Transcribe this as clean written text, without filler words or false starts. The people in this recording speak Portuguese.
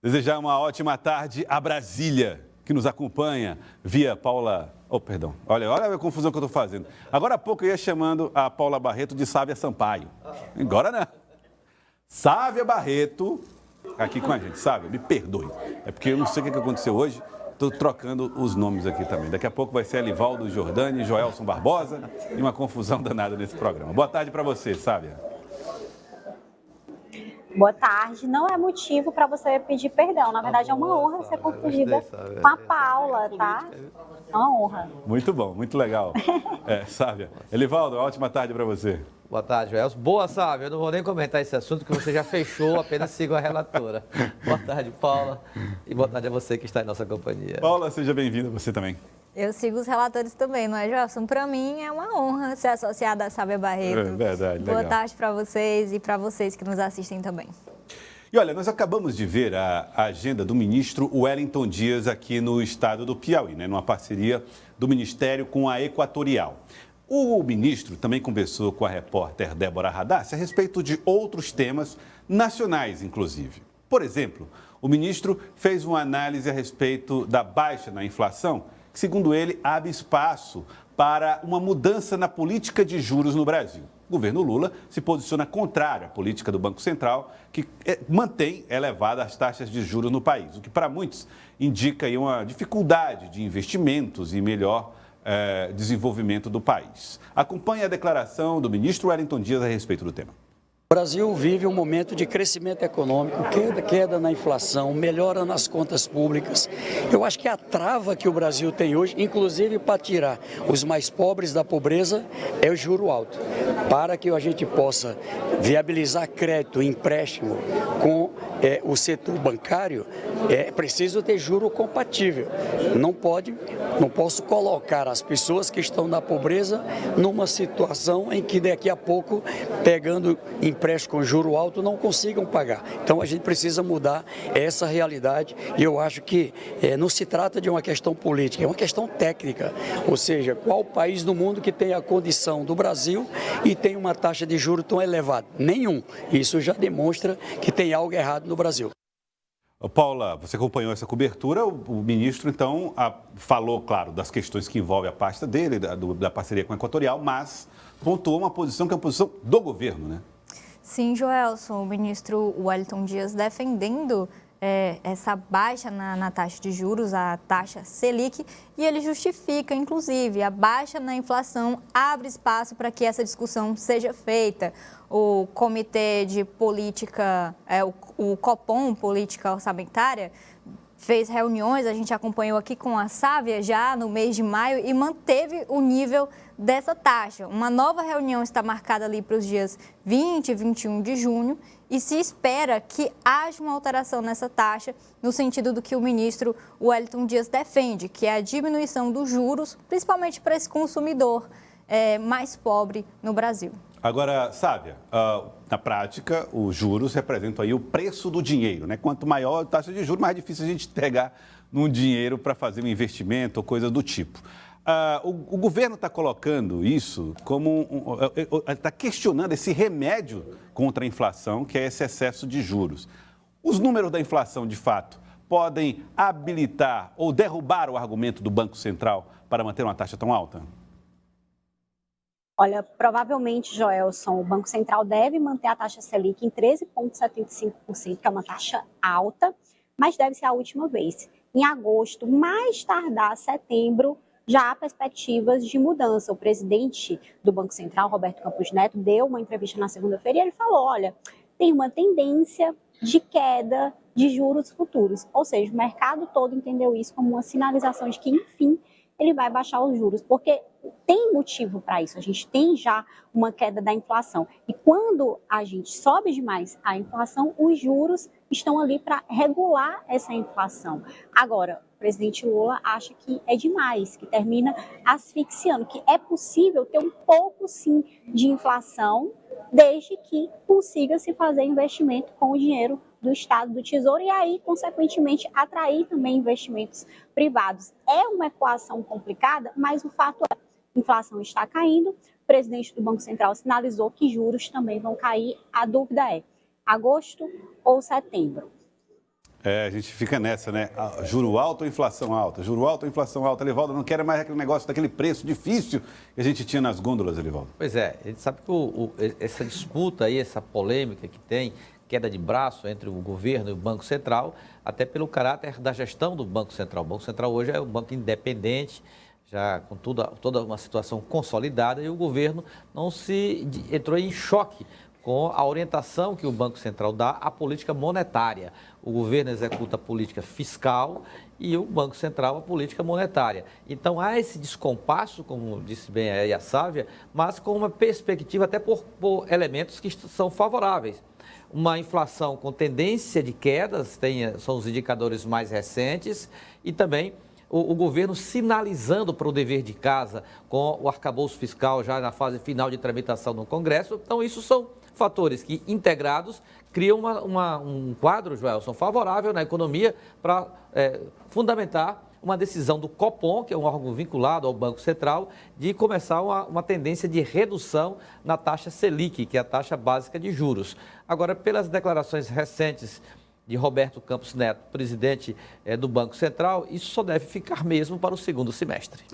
Desejar uma ótima tarde a Brasília, que nos acompanha via Paula... Oh, perdão. Olha a confusão que eu estou fazendo. Agora há pouco eu ia chamando a Paula Barreto de Sávia Sampaio. Agora não. Sávia Barreto, aqui com a gente. Sávia, me perdoe. É porque eu não sei o que aconteceu hoje. Estou trocando os nomes aqui também. Daqui a pouco vai ser Elivaldo Jordani, Joelson Barbosa e uma confusão danada nesse programa. Boa tarde para você, Sávia. Boa tarde. Não é motivo para você pedir perdão. Na verdade, é uma honra ser confundida com a Paula, tá? É uma honra. Muito bom, muito legal. Sávia. Elivaldo, ótima tarde para você. Boa tarde, Joelson. Boa, Sávia. Eu não vou nem comentar esse assunto, que você já fechou, apenas sigo a relatora. Boa tarde, Paula. E boa tarde a você que está em nossa companhia. Paula, seja bem-vinda, você também. Eu sigo os relatores também, não é, Joelson? Para mim é uma honra ser associada a Sávia Barreto. É verdade, Boa legal. tarde para vocês e para vocês que nos assistem também. E olha, nós acabamos de ver a agenda do ministro Wellington Dias aqui no estado do Piauí, né, numa parceria do Ministério com a Equatorial. O ministro também conversou com a repórter Débora Radassi a respeito de outros temas nacionais, inclusive. Por exemplo, o ministro fez uma análise a respeito da baixa na inflação, que, segundo ele, abre espaço para uma mudança na política de juros no Brasil. O governo Lula se posiciona contrário à política do Banco Central, que mantém elevadas as taxas de juros no país, o que para muitos indica aí uma dificuldade de investimentos e melhor desenvolvimento do país. Acompanhe a declaração do ministro Wellington Dias a respeito do tema. O Brasil vive um momento de crescimento econômico, queda na inflação, melhora nas contas públicas. Eu acho que a trava que o Brasil tem hoje, inclusive para tirar os mais pobres da pobreza, é o juro alto. Para que a gente possa viabilizar crédito, empréstimo com o setor bancário, é preciso ter juro compatível. Não posso colocar as pessoas que estão na pobreza numa situação em que daqui a pouco, pegando empréstimo com juro alto, não consigam pagar. Então a gente precisa mudar essa realidade e eu acho que não se trata de uma questão política, é uma questão técnica. Ou seja, qual país do mundo que tem a condição do Brasil e tem uma taxa de juros tão elevada? Nenhum. Isso já demonstra que tem algo errado no Brasil. Paula, você acompanhou essa cobertura, o ministro então falou, claro, das questões que envolvem a pasta dele, da parceria com a Equatorial, mas pontuou uma posição que é a posição do governo, né? Sim, Joelson, o ministro Wellington Dias defendendo essa baixa na taxa de juros, a taxa Selic, e ele justifica, inclusive, a baixa na inflação abre espaço para que essa discussão seja feita. O Comitê de Política, o Copom, Política Orçamentária, fez reuniões, a gente acompanhou aqui com a Sávia já no mês de maio e manteve o nível dessa taxa. Uma nova reunião está marcada ali para os dias 20 e 21 de junho e se espera que haja uma alteração nessa taxa no sentido do que o ministro Wellington Dias defende, que é a diminuição dos juros, principalmente para esse consumidor mais pobre no Brasil. Agora, Sávia, na prática, os juros representam aí o preço do dinheiro, né? Quanto maior a taxa de juros, mais difícil a gente pegar num dinheiro para fazer um investimento ou coisa do tipo. O governo está colocando isso como... está questionando esse remédio contra a inflação, que é esse excesso de juros. Os números da inflação, de fato, podem habilitar ou derrubar o argumento do Banco Central para manter uma taxa tão alta? Olha, provavelmente, Joelson, o Banco Central deve manter a taxa Selic em 13,75%, que é uma taxa alta, mas deve ser a última vez. Em agosto, mais tardar setembro, já há perspectivas de mudança. O presidente do Banco Central, Roberto Campos Neto, deu uma entrevista na segunda-feira e ele falou, olha, tem uma tendência de queda de juros futuros. Ou seja, o mercado todo entendeu isso como uma sinalização de que, enfim, ele vai baixar os juros, porque tem motivo para isso, a gente tem já uma queda da inflação. E quando a gente sobe demais a inflação, os juros estão ali para regular essa inflação. Agora, o presidente Lula acha que é demais, que termina asfixiando, que é possível ter um pouco, sim, de inflação, desde que consiga se fazer investimento com o dinheiro do Estado, do Tesouro, e aí, consequentemente, atrair também investimentos privados. É uma equação complicada, mas o fato é, a inflação está caindo, o presidente do Banco Central sinalizou que juros também vão cair, a dúvida é, agosto ou setembro? A gente fica nessa, né? Juro alto ou inflação alta? Juro alto ou inflação alta? Elivaldo, não quero mais aquele negócio daquele preço difícil que a gente tinha nas gôndolas, Elivaldo. Pois é, a gente sabe que essa disputa aí, essa polêmica que tem, queda de braço entre o governo e o Banco Central, até pelo caráter da gestão do Banco Central. O Banco Central hoje é um banco independente, já com toda uma situação consolidada, e o governo entrou em choque com a orientação que o Banco Central dá à política monetária. O governo executa a política fiscal e o Banco Central a política monetária. Então há esse descompasso, como disse bem aí a Sávia, mas com uma perspectiva até por elementos que são favoráveis. Uma inflação com tendência de quedas, são os indicadores mais recentes, e também o governo sinalizando para o dever de casa com o arcabouço fiscal já na fase final de tramitação no Congresso. Então, isso são fatores que, integrados, criam um quadro, Joelson, favorável na economia para fundamentar uma decisão do Copom, que é um órgão vinculado ao Banco Central, de começar uma tendência de redução na taxa Selic, que é a taxa básica de juros. Agora, pelas declarações recentes de Roberto Campos Neto, presidente do Banco Central, isso só deve ficar mesmo para o segundo semestre.